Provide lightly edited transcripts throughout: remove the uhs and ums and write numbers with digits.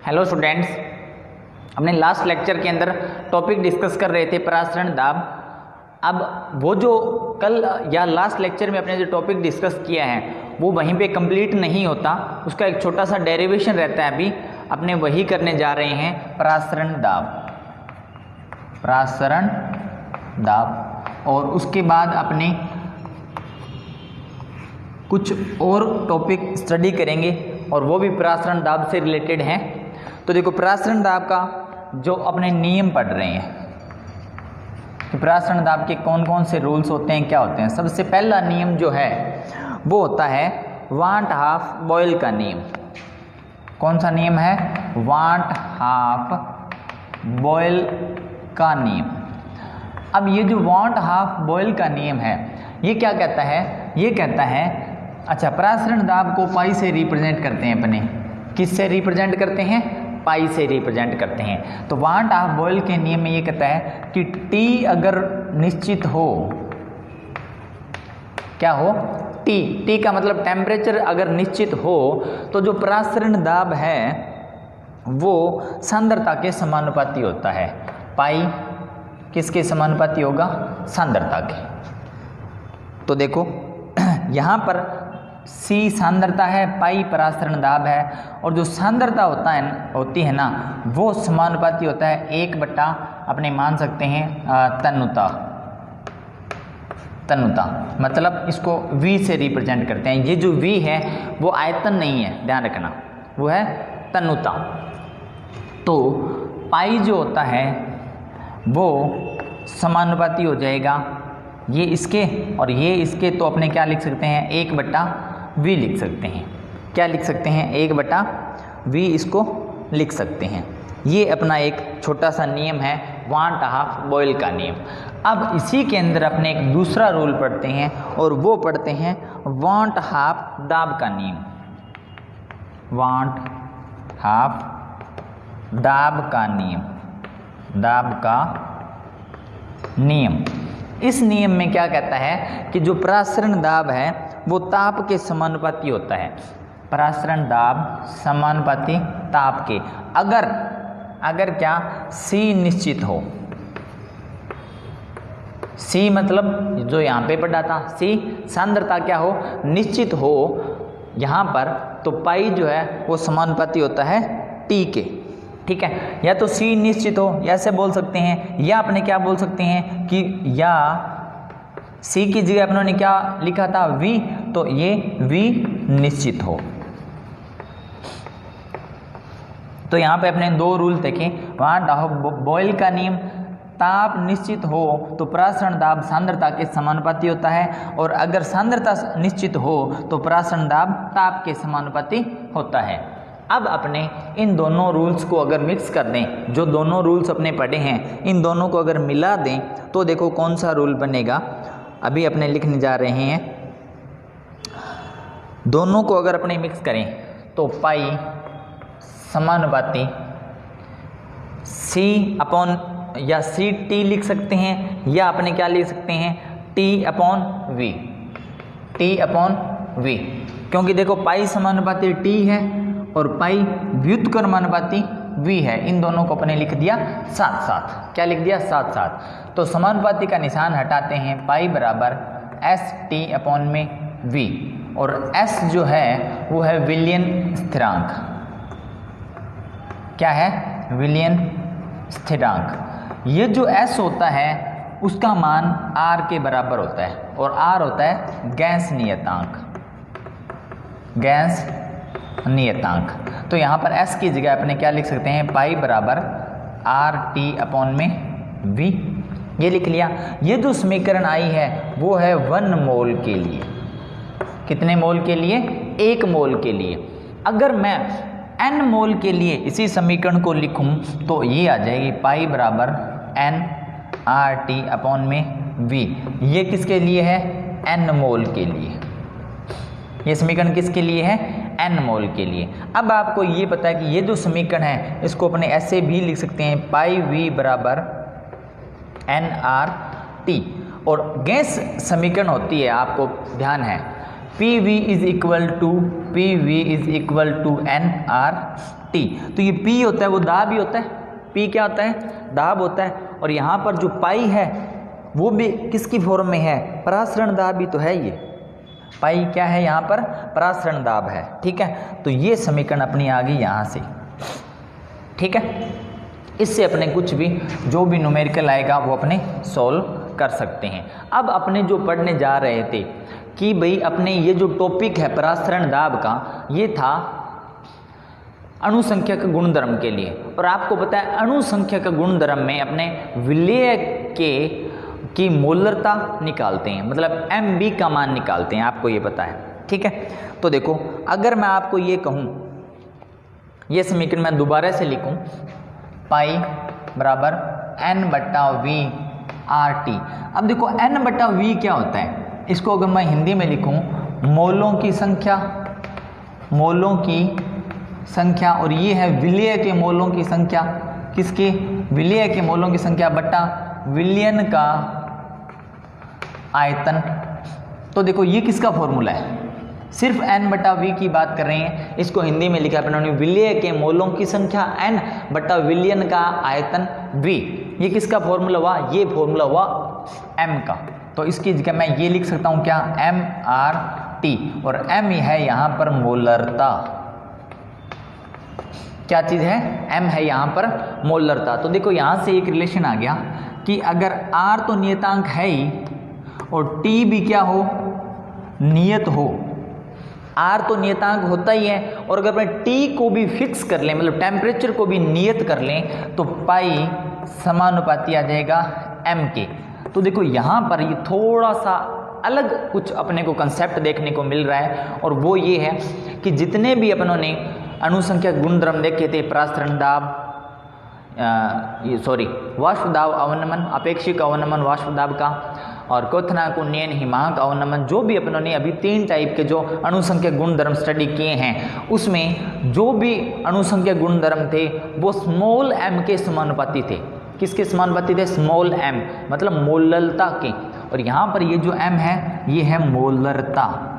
Hello students, हमने last lecture के अंदर टॉपिक डिस्कस कर रहे थे परासरण दाब। अब वो जो कल या लास्ट लेक्चर में अपने जो टॉपिक डिस्कस किया है वो वहीं पे कंप्लीट नहीं होता, उसका एक छोटा सा डेरिवेशन रहता है। अभी अपने वही करने जा रहे हैं परासरण दाब, परासरण दाब। और उसके बाद अपने कुछ और टॉपिक स्टडी करेंगे और वो भी परासरण दाब से रिलेटेड हैं। तो देखो, परासरण दाब का जो अपने नियम पढ़ रहे हैं कि परासरण दाब के कौन कौन से रूल्स होते हैं, क्या होते हैं। सबसे पहला नियम जो है वो होता है वांट हाफ बॉयल का नियम। कौन सा नियम है? वांट हाफ बॉयल का नियम। अब ये जो वांट हाफ बॉयल का नियम है ये क्या कहता है? ये कहता है, अच्छा, परासरण दाब को पाई से रिप्रेजेंट करते हैं अपने। किससे रिप्रेजेंट करते हैं? पाई से रिप्रेजेंट करते हैं। तो वांट हाफ बॉयल के नियम में ये कहता है कि टी अगर निश्चित हो, क्या हो? टी का मतलब टेम्परेचर अगर निश्चित हो तो जो परासरण दाब है वो सांद्रता के समानुपाती होता है। पाई किसके समानुपाती होगा? सांद्रता के। तो देखो यहाँ पर C सांद्रता है, पाई परासरण दाब है, और जो सांद्रता होती है ना वो समानुपाती होता है 1/, अपने मान सकते हैं तन्यता, मतलब इसको V से रिप्रेजेंट करते हैं। ये जो V है वो आयतन नहीं है, ध्यान रखना, वो है तन्यता। तो पाई जो होता है वो समानुपाती हो जाएगा ये इसके और ये इसके। तो अपने क्या लिख सकते हैं? 1/V लिख सकते हैं। क्या लिख सकते हैं? 1/V इसको लिख सकते हैं। ये अपना एक छोटा सा नियम है वांट हाफ बॉयल का नियम। अब इसी के अंदर अपने एक दूसरा रूल पढ़ते हैं और वो पढ़ते हैं वांट हाफ दाब का नियम। वांट हाफ दाब का नियम, दाब का नियम। इस नियम में क्या कहता है कि जो परासरण दाब है वो ताप के समानुपाती होता है। परासरण दाब समानुपाती ताप के। अगर क्या? C निश्चित हो। C मतलब जो यहाँ पे पढ़ा था, C सांद्रता क्या हो? निश्चित हो यहाँ पर। तो पाई जो है वो समानुपाती होता है T के। ठीक है, या तो C निश्चित हो, या ऐसे बोल सकते हैं, या अपने क्या बोल सकते हैं कि या C की जगह अपनों क्या लिखा था? V, तो ये V निश्चित हो। तो यहाँ पे अपने दो रूल देखें। वांट हाफ बॉयल का नियम, ताप निश्चित हो तो परासरण दाब सांद्रता के समानुपाती होता है, और अगर सांद्रता निश्चित हो तो परासरण दाब ताप के समानुपाती होता है। अब अपने इन दोनों रूल्स को अगर मिक्स कर दें, जो दोनों रूल्स अपने पढ़े हैं इन दोनों को अगर मिला दें तो देखो कौन सा रूल बनेगा। अभी अपने लिखने जा रहे हैं। दोनों को अगर अपने मिक्स करें तो पाई समानुपाती C/, या CT लिख सकते हैं, या अपने क्या लिख सकते हैं? T/V, T/V। क्योंकि देखो पाई समानुपाती T है और पाई व्युत्क्रमानुपाती V है। इन दोनों को अपने लिख दिया साथ साथ। क्या लिख दिया? साथ साथ। तो समानुपाती का निशान हटाते हैं, पाई बराबर ST/V, और S जो है वो है विलियन स्थिरांक। क्या है? विलियन स्थिरांक। ये जो S होता है उसका मान R के बराबर होता है, और R होता है गैस नियतांक, गैस नियतांक। तो यहाँ पर S की जगह अपने क्या लिख सकते हैं? पाई बराबर RT/V, ये लिख लिया। ये जो समीकरण आई है वो है 1 मोल के लिए। कितने मोल के लिए? 1 मोल के लिए। अगर मैं N मोल के लिए इसी समीकरण को लिखूं तो ये आ जाएगी पाई बराबर NRT/V। ये किसके लिए है? N मोल के लिए। ये समीकरण किसके लिए है? N मोल के लिए। अब आपको ये पता है कि ये जो समीकरण है इसको अपने ऐसे भी लिख सकते हैं, पाई V बराबर NRT। और गैस समीकरण होती है, आपको ध्यान है P V is equal to N R T. तो ये पी होता है वो दाब ही होता है, पी क्या होता है, दाब होता है। और यहाँ पर जो पाई है वो भी किसकी फॉर्म में है, परासरण दाब ही तो है। ये पाई क्या है यहाँ पर, परासरण दाब है। ठीक है, तो ये समीकरण अपनी आ गई यहाँ से। ठीक है, इससे अपने कुछ भी जो भी न्यूमेरिकल आएगा वो अपने सॉल्व कर सकते हैं। अब अपने जो पढ़ने जा रहे थे कि भाई अपने ये जो टॉपिक है परासरण दाब का, ये था अणुसंख्यक गुणधर्म के लिए। और आपको पता है अणुसंख्यक गुणधर्म में अपने विलेय की मोलरता निकालते हैं, मतलब MB का मान निकालते हैं, आपको ये पता है। ठीक है, तो देखो अगर मैं आपको ये कहूँ, ये समीकरण मैं दोबारा से लिखूँ, पाई बराबर N/V RT। अब देखो N/V क्या होता है, इसको अगर मैं हिंदी में लिखूँ, मोलों की संख्या, और ये है विलेय के मोलों की संख्या, किसके, विलेय के मोलों की संख्या बटा विलयन का आयतन। तो देखो ये किसका फॉर्मूला है, सिर्फ N/V की बात कर रहे हैं, इसको हिंदी में लिखा अपने विलेय के मोलों की संख्या N बटा विलयन का आयतन V। ये किसका फॉर्मूला हुआ, ये फॉर्मूला हुआ M का। तो इसकी जगह मैं ये लिख सकता हूँ क्या, MRT, और M है यहाँ पर मोलरता। क्या चीज़ है, M है यहाँ पर मोलरता। तो देखो यहाँ से एक रिलेशन आ गया कि अगर R तो नियतांक है ही और T भी क्या हो, नियत हो। R तो नियतांक होता ही है, और अगर मैं T को भी फिक्स कर लें, मतलब टेम्परेचर को भी नियत कर लें, तो पाई समानुपाती आ जाएगा M के। तो देखो यहाँ पर ये थोड़ा सा अलग कुछ अपने को कंसेप्ट देखने को मिल रहा है, और वो ये है कि जितने भी अपनों ने अणुसंख्यक गुणधर्म देखे थे, परासरण दाब, वाष्प दाब अवनमन, अपेक्षिक अवनमन वाष्प दाब का, और क्वथनांक उन्नयन, हिमांक अवनमन, जो भी अपनों ने अभी 3 टाइप के जो अणुसंख्यक गुणधर्म स्टडी किए हैं, उसमें जो भी अणुसंख्यक गुणधर्म थे वो स्मॉल m के समानुपाती थे। किसके समानुपाती थे, स्मॉल m, मतलब मोलरता के। और यहाँ पर ये जो m है ये है मोलरता।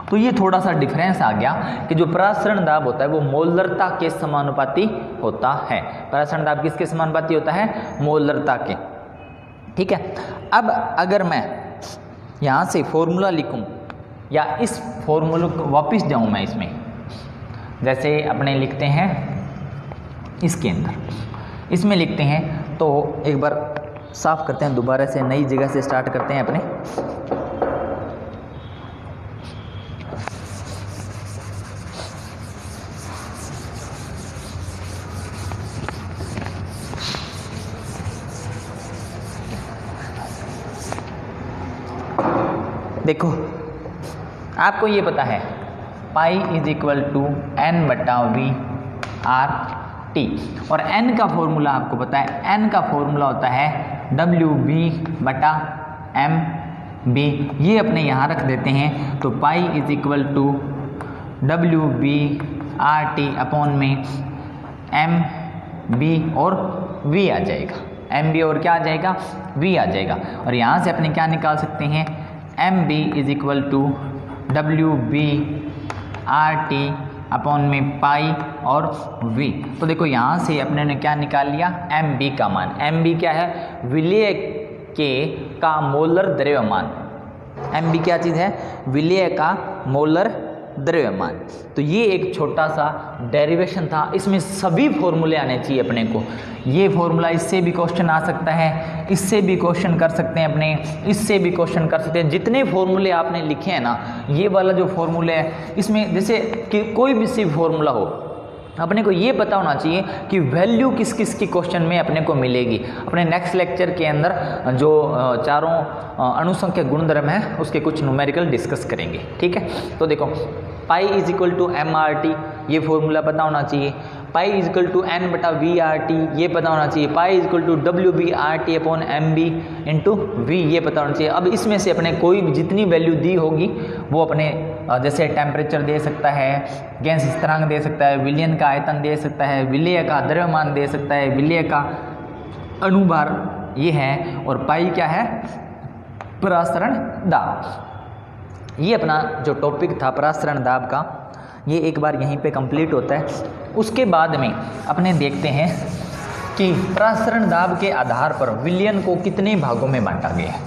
तो ये थोड़ा सा डिफरेंस आ गया कि जो परासरण दाब होता है वो मोलरता के समानुपाती होता है। परासरण दाब किसके समानुपाती होता है, मोलरता के। ठीक है, अब अगर मैं यहाँ से फॉर्मूला लिखूँ, या इस फॉर्मूले को वापस जाऊँ मैं इसमें, जैसे अपने लिखते हैं इसके अंदर, इसमें लिखते हैं, तो एक बार साफ करते हैं, दोबारा से नई जगह से स्टार्ट करते हैं अपने। देखो आपको ये पता है pi is equal to N/V RT, और N का फॉर्मूला आपको पता है, N का फॉर्मूला होता है WB/MB। ये अपने यहाँ रख देते हैं, तो pi is equal to WB/RT upon में MB और V आ जाएगा, MB और क्या आ जाएगा, V आ जाएगा। और यहाँ से अपने क्या निकाल सकते हैं, MB is equal to WB/RT upon में पाई और V। तो देखो यहाँ से अपने ने क्या निकाल लिया, MB का मान। MB क्या है, विलेय का मोलर द्रव्यमान। MB क्या चीज़ है, विलेय का मोलर द्रव्यमान। तो ये एक छोटा सा डेरिवेशन था, इसमें सभी फॉर्मूले आने चाहिए अपने को। ये फॉर्मूला, इससे भी क्वेश्चन आ सकता है, इससे भी क्वेश्चन कर सकते हैं अपने, इससे भी क्वेश्चन कर सकते हैं। जितने फॉर्मूले आपने लिखे हैं ना, ये वाला जो फॉर्मूले है, इसमें जैसे कि कोई भी सी फॉर्मूला हो, अपने को ये पता होना चाहिए कि वैल्यू किस किस की क्वेश्चन में अपने को मिलेगी। अपने नेक्स्ट लेक्चर के अंदर जो चारों अणुसंख्यक गुणधर्म है उसके कुछ न्यूमेरिकल डिस्कस करेंगे। ठीक है, तो देखो pi is equal to MRT, ये फॉर्मूला पता होना चाहिए। Pi is equal to N/VRT, ये पता होना चाहिए। Pi is equal to WB/RT upon MB into V, ये पता होना चाहिए। अब इसमें से अपने कोई भी जितनी वैल्यू दी होगी वो अपने जैसे टेम्परेचर दे सकता है, गैस स्थिरांक दे सकता है, विलयन का आयतन दे सकता है, विलेय का द्रव्यमान दे सकता है, विलेय का अणुभार ये है, और पाई क्या है, परासरण दाब। ये अपना जो टॉपिक था परासरण दाब का, ये एक बार यहीं पे कंप्लीट होता है। उसके बाद में अपने देखते हैं कि परासरण दाब के आधार पर विलयन को कितने भागों में बांटा गया है।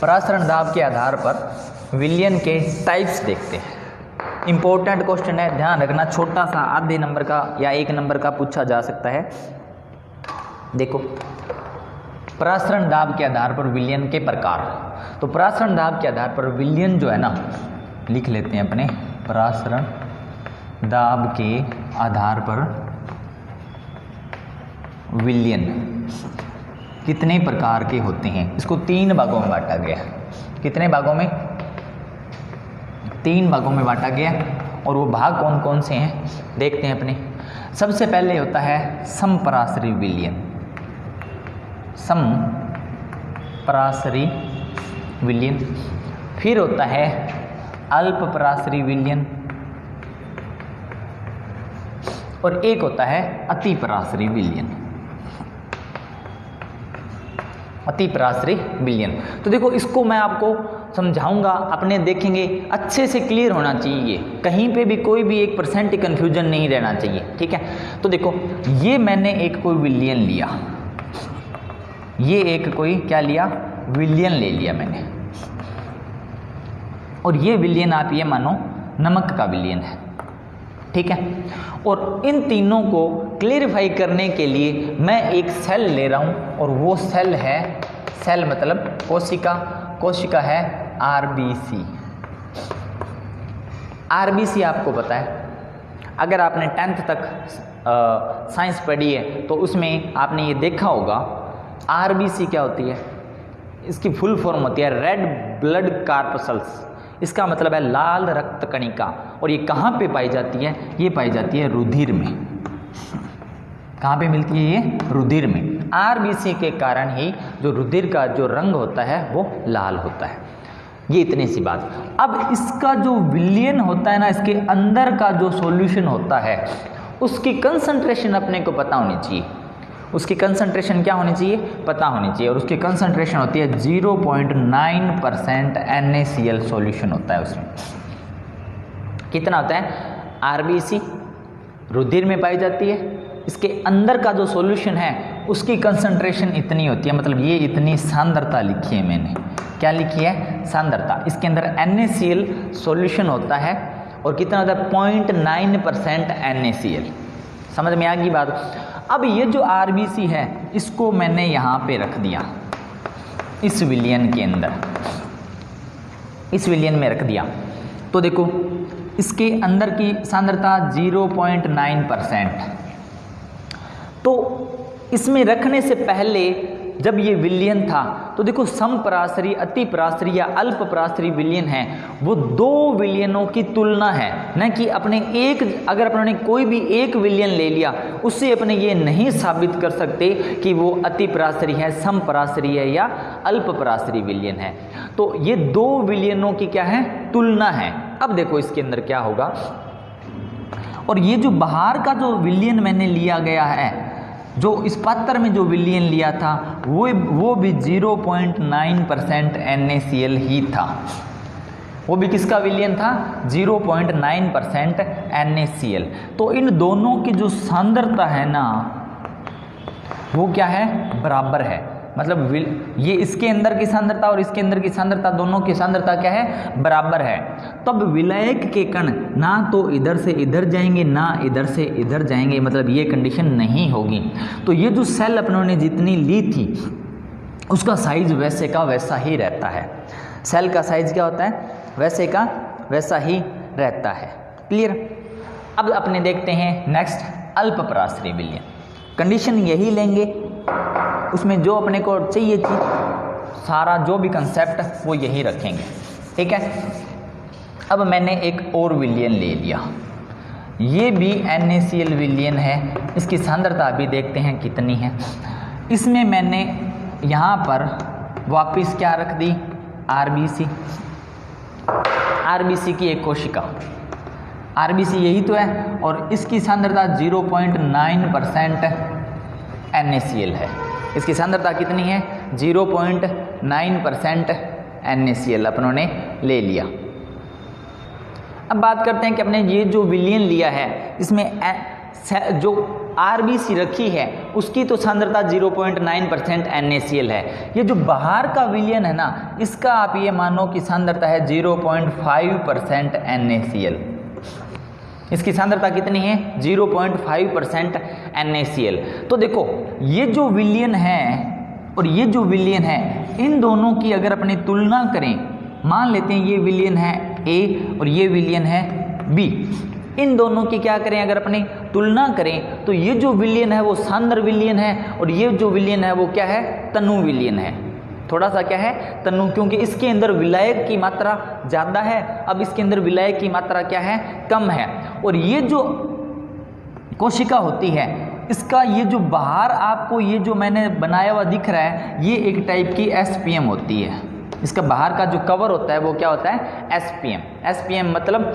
परासरण दाब के आधार पर विलयन के टाइप्स देखते हैं। इंपॉर्टेंट क्वेश्चन है, ध्यान रखना, छोटा सा आधे नंबर का या 1 नंबर का पूछा जा सकता है। देखो, परासरण दाब के आधार पर विलयन के प्रकार। तो परासरण दाब के आधार पर विलयन जो है ना, लिख लेते हैं अपने, परासरण दाब के आधार पर विलयन कितने प्रकार के होते हैं। इसको 3 भागों में बांटा गया। कितने भागों में? 3 भागों में बांटा गया। और वो भाग कौन कौन से हैं देखते हैं अपने। सबसे पहले होता है समपरासरी विलयन। समपरासरी विलयन। फिर होता है अल्पपरासरी विलयन, और एक होता है अतिपरासरी विलयन। अतिपरासरी विलयन। तो देखो, इसको मैं आपको समझाऊंगा, अपने देखेंगे, अच्छे से क्लियर होना चाहिए, कहीं पे भी कोई भी 1% कन्फ्यूजन नहीं रहना चाहिए, ठीक है। तो देखो, ये मैंने एक कोई विलयन लिया, ये एक कोई क्या लिया, विलयन ले लिया मैंने, और ये विलयन आप ये मानो नमक का विलयन है, ठीक है। और इन तीनों को क्लियरिफाई करने के लिए मैं एक सेल ले रहा हूं, और वो सेल है, सेल मतलब कोशिका, कोशिका है आरबीसी। आरबीसी आपको पता है, अगर आपने 10th तक साइंस पढ़ी है तो उसमें आपने ये देखा होगा, आरबीसी क्या होती है, इसकी फुल फॉर्म होती है रेड ब्लड कार्पसल्स। इसका मतलब है लाल रक्त कणिका। और ये कहाँ पे पाई जाती है? ये पाई जाती है रुधिर में। कहाँ पे मिलती है ये? रुधिर में। आरबीसी के कारण ही जो रुधिर का जो रंग होता है वो लाल होता है। ये इतनी सी बात। अब इसका जो विलयन होता है ना, इसके अंदर का जो सॉल्यूशन होता है, उसकी कंसंट्रेशन अपने को पता होनी चाहिए। उसकी कंसंट्रेशन क्या होनी चाहिए? पता होनी चाहिए। और उसकी कंसंट्रेशन होती है 0.9% NaCl सॉल्यूशन होता है उसमें। कितना होता है? आरबीसी रुधिर में पाई जाती है, इसके अंदर का जो सॉल्यूशन है उसकी कंसंट्रेशन इतनी होती है, मतलब ये इतनी सांद्रता लिखी है मैंने। क्या लिखी है? सांद्रता। इसके अंदर NaCl सॉल्यूशन होता है, और कितना होता है? 0.9% NaCl। समझ में आ गई बात? अब ये जो आरबीसी है इसको मैंने यहाँ पे रख दिया, इस विलयन के अंदर, इस विलयन में रख दिया। तो देखो, इसके अंदर की सांद्रता 0.9%। तो इसमें रखने से पहले जब ये विलयन था तो देखो, समपरासरी, अतिपरासरी या अल्पपरासरी विलयन है, वो 2 विलयनों की तुलना है, न कि अपने एक। अगर अपने कोई भी एक विलयन ले लिया, उससे अपने ये नहीं साबित कर सकते कि वो अतिपरासरी है, समपरासरी है या अल्पपरासरी विलयन है। तो ये 2 विलयनों की क्या है? तुलना है। अब देखो इसके अंदर क्या होगा। और ये जो बाहर का जो विलयन मैंने लिया गया है, जो इस पात्र में जो विलयन लिया था, वो भी 0.9% NaCl ही था। वो भी किसका विलयन था? 0.9% NaCl। तो इन दोनों की जो सांद्रता है ना, वो क्या है? बराबर है। मतलब ये इसके अंदर की सांद्रता और इसके अंदर की सांद्रता, दोनों की सांद्रता क्या है? बराबर है। तब विलायक के कण ना तो इधर से इधर जाएंगे, ना इधर से इधर जाएंगे, मतलब ये कंडीशन नहीं होगी। तो ये जो सेल अपनों ने जितनी ली थी, उसका साइज वैसे का वैसा ही रहता है। सेल का साइज क्या होता है? वैसे का वैसा ही रहता है। क्लियर? अब अपने देखते हैं नेक्स्ट, अल्पपरासरी विलयन। कंडीशन यही लेंगे, उसमें जो अपने को चाहिए चीज, सारा जो भी कंसेप्ट वो यही रखेंगे, ठीक है। अब मैंने एक और विलयन ले लिया, ये भी NaCl विलयन है। इसकी सांद्रता अभी देखते हैं कितनी है। इसमें मैंने यहाँ पर वापस क्या रख दी? आरबीसी। आरबीसी की एक कोशिका, आरबीसी यही तो है, और इसकी सांद्रता 0.9% NaCl है। इसकी सांद्रता कितनी है? 0.9% NaCl अपनों ने ले लिया। अब बात करते हैं कि अपने ये जो विलयन लिया है इसमें जो RBC रखी है उसकी तो सांद्रता 0.9% NaCl है। ये जो बाहर का विलयन है ना, इसका आप ये मानो कि सांद्रता है 0.5% NaCl। इसकी सांद्रता कितनी है? 0.5% NaCl। तो देखो ये जो विलयन है और ये जो विलयन है, इन दोनों की अगर अपनी तुलना करें, मान लेते हैं ये विलयन है A और ये विलयन है B, इन दोनों की क्या करें अगर अपनी तुलना करें तो ये जो विलयन है वो सांद्र विलयन है और ये जो विलयन है वो क्या है? तनु विलयन है। थोड़ा सा क्या है? तनु, क्योंकि इसके अंदर विलायक की मात्रा ज़्यादा है, अब इसके अंदर विलायक की मात्रा क्या है? कम है। और ये जो कोशिका होती है इसका ये जो बाहर आपको ये जो मैंने बनाया हुआ दिख रहा है, ये एक टाइप की SPM होती है। इसका बाहर का जो कवर होता है वो क्या होता है? SPM मतलब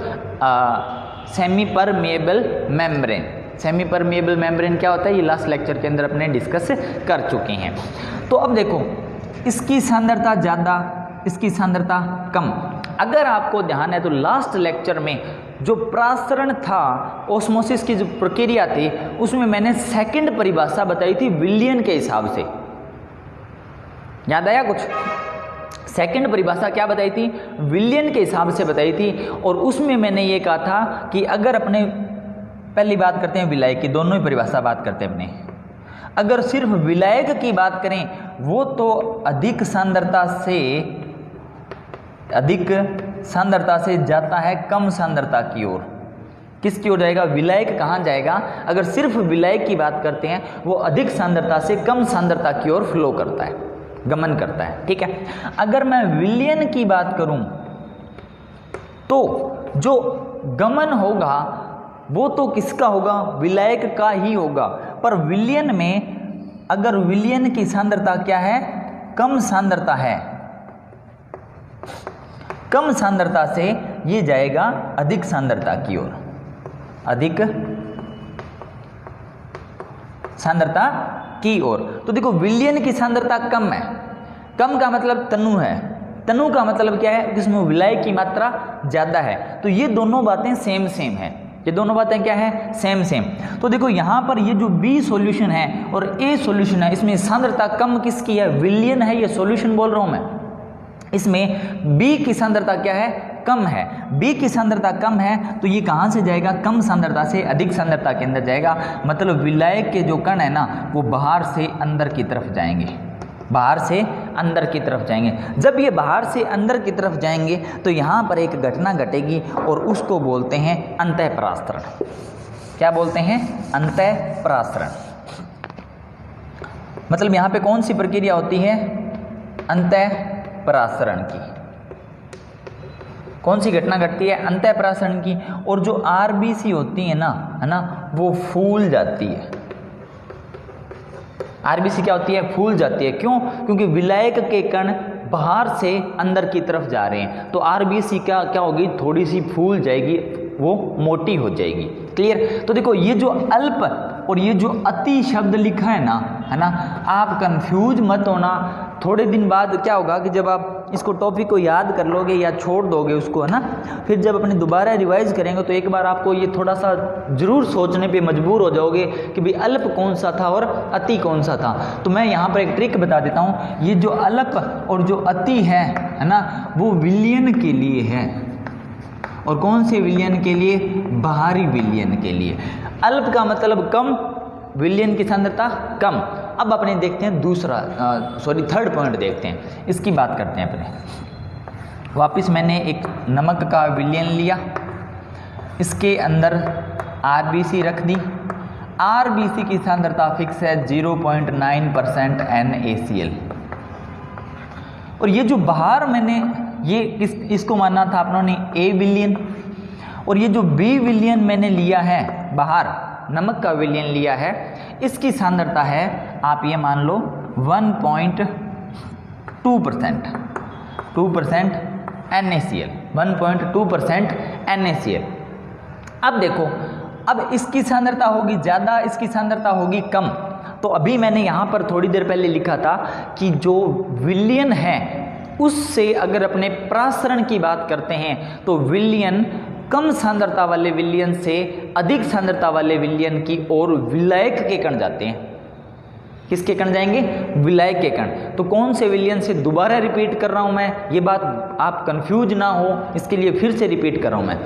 semi permeable membrane. Semi permeable membrane क्या होता है? ये लास्ट लेक्चर के अंदर अपने डिस्कस कर चुके हैं। तो अब देखो इसकी सांद्रता ज़्यादा, इसकी सांद्रता कम। अगर आपको ध्यान है तो लास्ट लेक्चर में जो प्रासरण था, ओस्मोसिस की जो प्रक्रिया थी, उसमें मैंने सेकंड परिभाषा बताई थी विलयन के हिसाब से। याद आया कुछ? सेकंड परिभाषा क्या बताई थी? विलयन के हिसाब से बताई थी। और उसमें मैंने ये कहा था कि अगर अपने पहली बात करते हैं विलायक की, दोनों ही परिभाषा बात करते हैं अपने। अगर सिर्फ विलायक की बात करें वो तो अधिक सांद्रता से जाता है कम सांद्रता की ओर। किसकी ओर जाएगा? विलायक कहाँ जाएगा? अगर सिर्फ विलायक की बात करते हैं वो अधिक सांद्रता से कम सांद्रता की ओर फ्लो करता है, गमन करता है। ठीक है। अगर मैं विलयन की बात करूं तो जो गमन होगा वो तो किसका होगा? विलायक का ही होगा। पर विलयन में अगर विलयन की सांद्रता क्या है? कम सांद्रता है, कम सांद्रता से ये जाएगा अधिक सांद्रता की ओर, अधिक सांद्रता की ओर। तो देखो विलयन की सांद्रता कम है, कम का मतलब तनु है, तनु का मतलब क्या है? जिसमें विलायक की मात्रा ज्यादा है। तो ये दोनों बातें सेम है, ये दोनों बातें क्या है? सेम। तो देखो यहाँ पर ये जो B सॉल्यूशन है और A सॉल्यूशन है, इसमें सांद्रता कम किसकी है? विलयन है, ये सॉल्यूशन बोल रहा हूं मैं। इसमें B की सांद्रता क्या है? कम है। B की सांद्रता कम है तो ये कहाँ से जाएगा? कम सांद्रता से अधिक सांद्रता के अंदर जाएगा। मतलब विलायक के जो कण है ना वो बाहर से अंदर की तरफ जाएंगे, बाहर से अंदर की तरफ जाएंगे। जब ये बाहर से अंदर की तरफ जाएंगे तो यहाँ पर एक घटना घटेगी और उसको बोलते हैं अंतःपरासरण। क्या बोलते हैं? अंतःपरासरण। मतलब यहाँ पे कौन सी प्रक्रिया होती है? अंतःपरासरण की। कौन सी घटना घटती है? अंतःपरासरण की। और जो RBC होती है ना, वो फूल जाती है। RBC क्या होती है? फूल जाती है। क्यों? क्योंकि विलायक के कण बाहर से अंदर की तरफ जा रहे हैं तो RBC क्या होगी? थोड़ी सी फूल जाएगी, वो मोटी हो जाएगी। क्लियर? तो देखो ये जो अल्प और ये जो अति शब्द लिखा है ना, आप कंफ्यूज मत होना। थोड़े दिन बाद क्या होगा कि जब आप इसको टॉपिक को याद कर लोगे या छोड़ दोगे उसको, है ना, फिर जब अपने दोबारा रिवाइज करेंगे तो एक बार आपको ये थोड़ा सा जरूर सोचने पे मजबूर हो जाओगे कि भाई अल्प कौन सा था और अति कौन सा था। तो मैं यहाँ पर एक ट्रिक बता देता हूँ। ये जो अल्प और जो अति है ना, वो विलयन के लिए है। और कौन से विलयन के लिए? बाहरी विलयन के लिए। अल्प का मतलब कम, विलयन की सांद्रता कम। अब अपने देखते हैं थर्ड पॉइंट देखते हैं, इसकी बात करते हैं अपने। वापस मैंने एक नमक का विलयन लिया, इसके अंदर RBC रख दी। RBC की सांद्रता फिक्स है 0.9% NaCl। और ये जो बाहर मैंने ये इसको माना था अपनों ने A विलयन, और ये जो B विलयन मैंने लिया है बाहर, नमक का विलयन लिया है, इसकी सांद्रता है आप ये मान लो 1.2% NaCl, 1.2% NaCl। अब देखो, अब इसकी सांद्रता होगी ज़्यादा, इसकी सांद्रता होगी कम। तो अभी मैंने यहाँ पर थोड़ी देर पहले लिखा था कि जो विलयन है उससे अगर अपने प्रासरण की बात करते हैं तो विलयन कम सांद्रता वाले विलयन से अधिक सांद्रता वाले विलयन की ओर विलायक के कण जाते हैं। किसके कण जाएंगे? विलायक के कण। तो कौन से विलयन से, दोबारा रिपीट कर रहा हूं मैं, ये बात आप कंफ्यूज ना हो इसके लिए फिर से रिपीट कर रहा हूं मैं।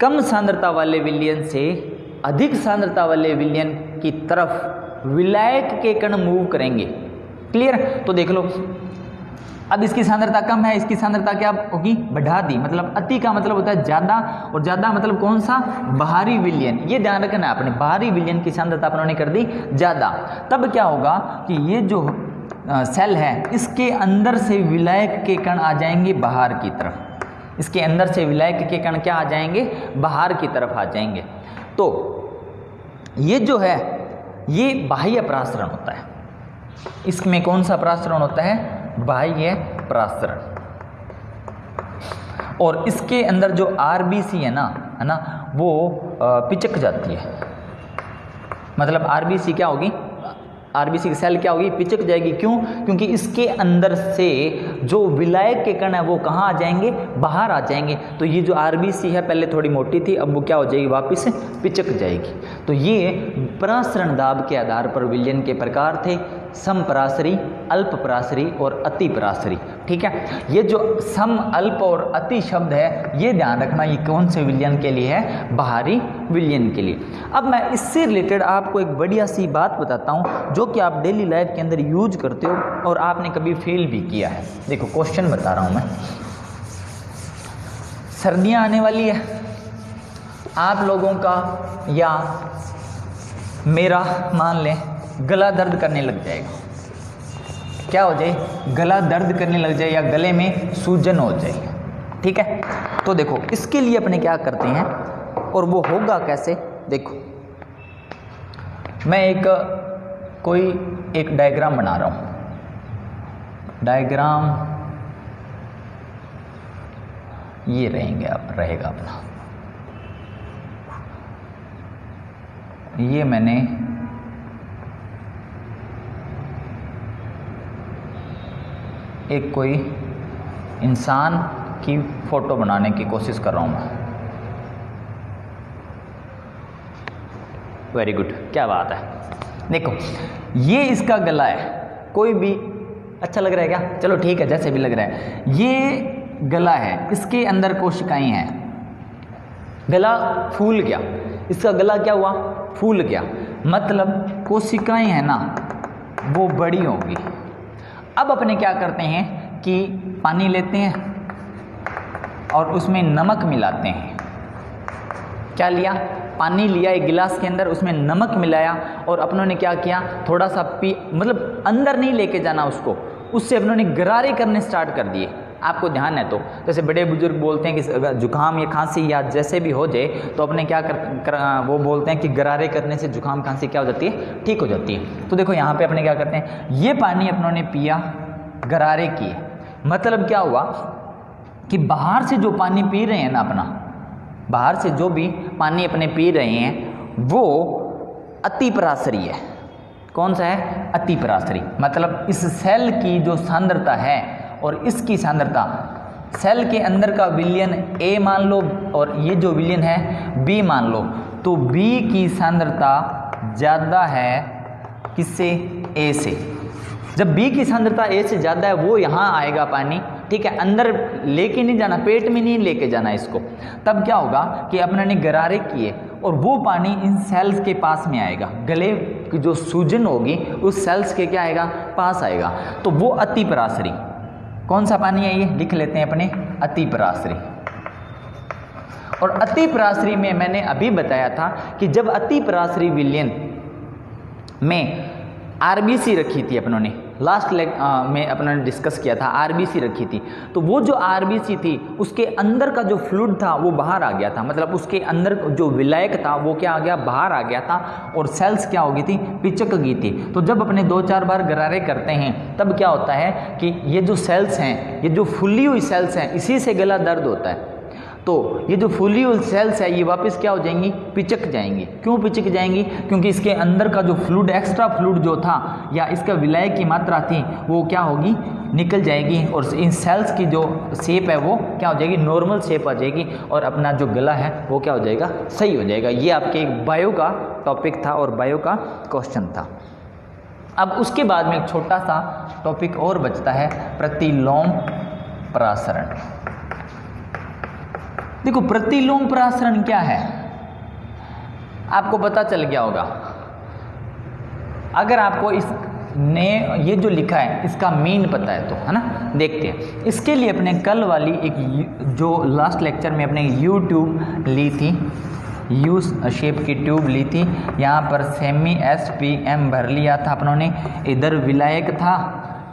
कम सांद्रता वाले विलयन से अधिक सांद्रता वाले विलयन की तरफ विलायक के कण मूव करेंगे। क्लियर? तो देख लो, अब इसकी सांद्रता कम है, इसकी सांद्रता क्या होगी? बढ़ा दी। मतलब अति का मतलब होता है ज्यादा, और ज्यादा मतलब कौन सा? बाहरी विलयन। ये ध्यान रखना है आपने, बाहरी विलयन की सांद्रता अपने कर दी ज्यादा। तब क्या होगा कि ये जो सेल है इसके अंदर से विलायक के कण आ जाएंगे बाहर की तरफ। इसके अंदर से विलायक के कण क्या आ जाएंगे? बाहर की तरफ आ जाएंगे। तो ये जो है ये बाह्य परासरण होता है। इसमें कौन सा परासरण होता है? बाह्य परासरण। और इसके अंदर जो आरबीसी है ना, वो पिचक जाती है। मतलब आरबीसी क्या होगी? आरबीसी की सेल क्या होगी? पिचक जाएगी। क्यों? क्योंकि इसके अंदर से जो विलायक के कण है वो कहाँ आ जाएंगे? बाहर आ जाएंगे। तो ये जो आरबीसी है पहले थोड़ी मोटी थी, अब वो क्या हो जाएगी? वापस पिचक जाएगी। तो ये परासरण दाब के आधार पर विलयन के प्रकार थे, समपरासरी, अल्पपरासरी और अतिपरासरी। ठीक है, ये जो सम, अल्प और अति शब्द है ये ध्यान रखना, ये कौन से विलयन के लिए है? बाहरी विलयन के लिए। अब मैं इससे रिलेटेड आपको एक बढ़िया सी बात बताता हूँ जो कि आप डेली लाइफ के अंदर यूज करते हो और आपने कभी फेल भी किया है। देखो क्वेश्चन बता रहा हूँ मैं। सर्दियाँ आने वाली है, आप लोगों का या मेरा मान लें गला दर्द करने लग जाएगा। क्या हो जाए? गला दर्द करने लग जाए या गले में सूजन हो जाए। ठीक है, तो देखो इसके लिए अपने क्या करते हैं और वो होगा कैसे? देखो मैं एक डायग्राम बना रहा हूं। डायग्राम ये रहेगा अपना। ये मैंने एक कोई इंसान की फोटो बनाने की कोशिश कर रहा हूं मैं। वेरी गुड, क्या बात है। देखो ये इसका गला है, कोई भी अच्छा लग रहा है क्या? चलो ठीक है, जैसे भी लग रहा है। ये गला है, इसके अंदर कोशिकाएं हैं। गला फूल गया, इसका गला क्या हुआ? फूल गया। मतलब कोशिकाएं हैं ना वो बड़ी होंगी। अब अपने क्या करते हैं कि पानी लेते हैं और उसमें नमक मिलाते हैं। क्या लिया? पानी लिया एक गिलास के अंदर, उसमें नमक मिलाया और अपनों ने क्या किया? थोड़ा सा मतलब अंदर नहीं लेके जाना उसको, उससे अपनों ने गरारे करने स्टार्ट कर दिए। आपको ध्यान है तो जैसे बड़े बुजुर्ग बोलते हैं कि अगर जुकाम या खांसी या जैसे भी हो जाए तो अपने क्या वो बोलते हैं कि गरारे करने से जुकाम खांसी क्या हो जाती है? ठीक हो जाती है। तो देखो यहाँ पे अपने क्या करते हैं, ये पानी अपनों ने पिया, गरारे किए। मतलब क्या हुआ कि बाहर से जो पानी पी रहे हैं ना अपना, बाहर से जो भी पानी अपने पी रहे हैं वो अतिपरासरी है। कौन सा है? अतिपरासरी। मतलब इस सेल की जो सांद्रता है और इसकी सांद्रता, सेल के अंदर का विलयन A मान लो और ये जो विलयन है B मान लो, तो B की सांद्रता ज़्यादा है किससे? A से। जब B की सांद्रता A से ज़्यादा है वो यहाँ आएगा पानी। ठीक है, अंदर लेके नहीं जाना, पेट में नहीं लेके जाना इसको। तब क्या होगा कि अपने ने गरारे किए और वो पानी इन सेल्स के पास में आएगा। गले की जो सूजन होगी उस सेल्स के क्या आएगा? पास आएगा। तो वो अतिपरासरी। कौन सा पानी है ये? लिख लेते हैं अपने, अतिपरासरी। और अतिपरासरी में मैंने अभी बताया था कि जब अतिपरासरी विलयन में आरबीसी रखी थी अपनों ने, लास्ट में अपनों ने डिस्कस किया था, आरबीसी रखी थी। तो वो जो आरबीसी थी उसके अंदर का जो फ्लूइड था वो बाहर आ गया था। मतलब उसके अंदर जो विलायक था वो क्या आ गया? बाहर आ गया था और सेल्स क्या हो गई थी? पिचक गई थी। तो जब अपने 2-4 बार गरारे करते हैं तब क्या होता है कि ये जो सेल्स हैं, ये जो फुली हुई सेल्स हैं, इसी से गला दर्द होता है। तो ये जो फुली हुई सेल्स है ये वापस क्या हो जाएंगी? पिचक जाएंगी। क्यों पिचक जाएंगी? क्योंकि इसके अंदर का जो फ्लूइड, एक्स्ट्रा फ्लूइड जो था या इसका विलायक की मात्रा थी वो क्या होगी? निकल जाएगी और इन सेल्स की जो शेप है वो क्या हो जाएगी, नॉर्मल शेप आ जाएगी और अपना जो गला है वो क्या हो जाएगा, सही हो जाएगा। ये आपके एक बायो का टॉपिक था और बायो का क्वेश्चन था। अब उसके बाद में एक छोटा सा टॉपिक और बचता है, प्रतिलोम परासरण। देखो प्रतिलोम परासरण क्या है, आपको पता चल गया होगा। अगर आपको इसने ये जो लिखा है इसका मीन पता है तो, है ना, देखते हैं। इसके लिए अपने कल वाली एक जो लास्ट लेक्चर में अपने यू ट्यूब ली थी, यू शेप की ट्यूब ली थी, यहाँ पर सेमी SPM भर लिया था अपनों ने। इधर विलायक था,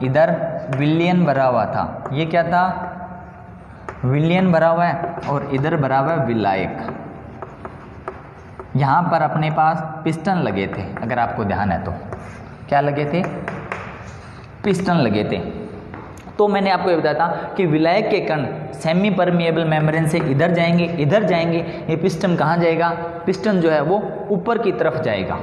इधर विलियन भरा हुआ था। ये क्या था, विलियन भरा हुआ है और इधर भरा हुआ है विलायक। यहाँ पर अपने पास पिस्टन लगे थे, अगर आपको ध्यान है तो। क्या लगे थे, पिस्टन लगे थे। तो मैंने आपको ये बताया था कि विलायक के कण सेमी परमिएबल मेम्ब्रेन से इधर जाएंगे, इधर जाएंगे। ये पिस्टन कहाँ जाएगा, पिस्टन जो है वो ऊपर की तरफ जाएगा।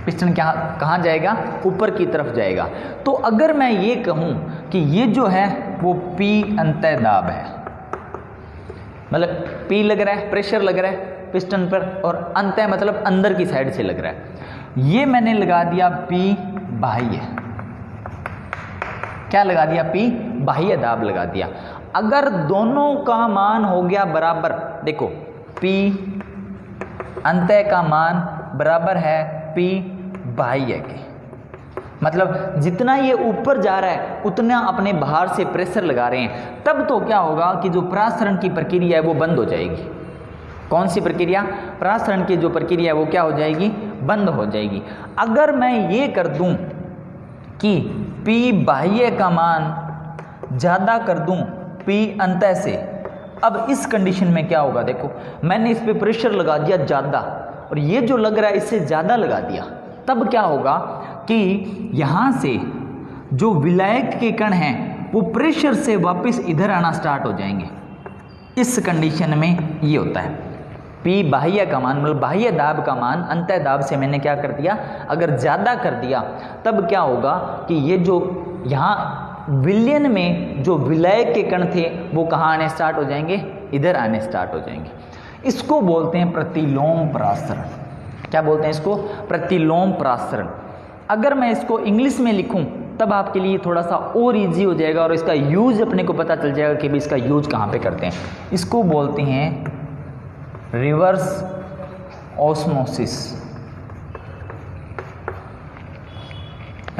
पिस्टन कहाँ जाएगा, ऊपर की तरफ जाएगा। तो अगर मैं ये कहूँ कि ये जो है वो P अंतः दाब है, मतलब P लग रहा है, प्रेशर लग रहा है पिस्टन पर, और अंतः मतलब अंदर की साइड से लग रहा है। ये मैंने लगा दिया P बाह्य। क्या लगा दिया, P बाह्य दाब लगा दिया। अगर दोनों का मान हो गया बराबर, देखो P अंतः का मान बराबर है P बाह्य के, मतलब जितना ये ऊपर जा रहा है उतना अपने बाहर से प्रेशर लगा रहे हैं, तब तो क्या होगा कि जो परासरण की प्रक्रिया है वो बंद हो जाएगी। कौन सी प्रक्रिया, परासरण की जो प्रक्रिया है वो क्या हो जाएगी, बंद हो जाएगी। अगर मैं ये कर दूं कि P बाह्य का मान ज़्यादा कर दूं P अंतः से, अब इस कंडीशन में क्या होगा, देखो मैंने इस पे प्रेशर लगा दिया ज़्यादा और ये जो लग रहा है इससे ज़्यादा लगा दिया, तब क्या होगा कि यहाँ से जो विलायक के कण हैं वो प्रेशर से वापस इधर आना स्टार्ट हो जाएंगे। इस कंडीशन में ये होता है P बाह्य का मान, मतलब बाह्य दाब का मान अंतः दाब से मैंने क्या कर दिया, अगर ज़्यादा कर दिया, तब क्या होगा कि ये जो यहाँ विलयन में जो विलायक के कण थे वो कहाँ आने स्टार्ट हो जाएंगे, इधर आने स्टार्ट हो जाएंगे। इसको बोलते हैं प्रतिलोम परासरण। क्या बोलते हैं इसको, प्रतिलोम परासरण। अगर मैं इसको इंग्लिश में लिखूं तब आपके लिए थोड़ा सा और इजी हो जाएगा और इसका यूज अपने को पता चल जाएगा कि भी इसका यूज कहाँ पे करते हैं। इसको बोलते हैं रिवर्स ऑस्मोसिस।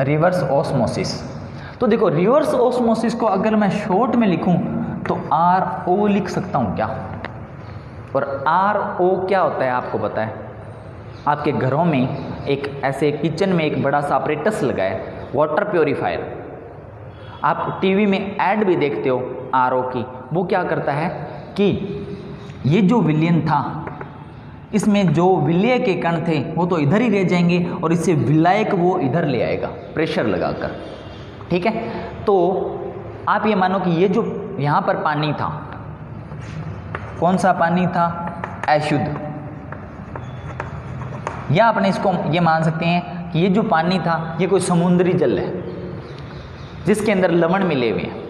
Reverse osmosis. तो देखो रिवर्स ऑस्मोसिस को अगर मैं शॉर्ट में लिखूं तो RO लिख सकता हूं क्या, और RO क्या होता है आपको पता है। आपके घरों में एक ऐसे किचन में एक बड़ा सा अपरेटस लगा है, वाटर प्योरीफायर। आप टीवी में ऐड भी देखते हो RO की। वो क्या करता है कि ये जो विलयन था इसमें जो विलय के कण थे वो तो इधर ही रह जाएंगे और इससे विलायक वो इधर ले आएगा प्रेशर लगाकर, ठीक है। तो आप ये मानो कि ये जो यहाँ पर पानी था, कौन सा पानी था, अशुद्ध, या अपने इसको ये मान सकते हैं कि ये जो पानी था ये कोई समुद्री जल है जिसके अंदर लवण मिले हुए हैं।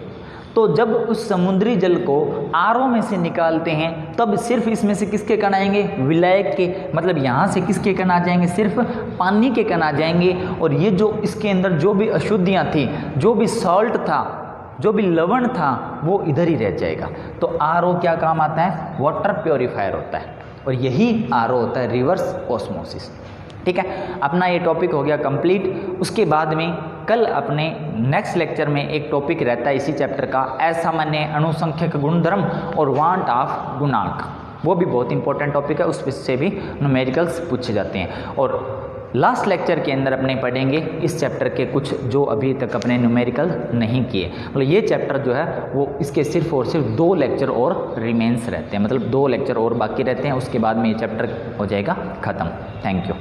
तो जब उस समुद्री जल को RO में से निकालते हैं तब सिर्फ इसमें से किसके कण आएंगे, विलायक के, मतलब यहाँ से किसके कण आ जाएंगे, सिर्फ पानी के कण आ जाएंगे। और ये जो इसके अंदर जो भी अशुद्धियाँ थी, जो भी सॉल्ट था, जो भी लवण था, वो इधर ही रह जाएगा। तो RO क्या काम आता है, वाटर प्योरीफायर होता है, और यही RO होता है रिवर्स ऑस्मोसिस, ठीक है। अपना ये टॉपिक हो गया कंप्लीट। उसके बाद में कल अपने नेक्स्ट लेक्चर में एक टॉपिक रहता है इसी चैप्टर का, असामान्य अणुसंख्यक गुणधर्म और वांट ऑफ गुणांक। वो भी बहुत इंपॉर्टेंट टॉपिक है, उस से भी न्यूमेरिकल्स पूछे जाते हैं। और लास्ट लेक्चर के अंदर अपने पढ़ेंगे इस चैप्टर के कुछ जो अभी तक अपने न्यूमेरिकल नहीं किए। मतलब ये चैप्टर जो है वो इसके सिर्फ और सिर्फ 2 लेक्चर और रिमेंस रहते हैं, मतलब 2 लेक्चर और बाकी रहते हैं, उसके बाद में ये चैप्टर हो जाएगा ख़त्म। Thank you.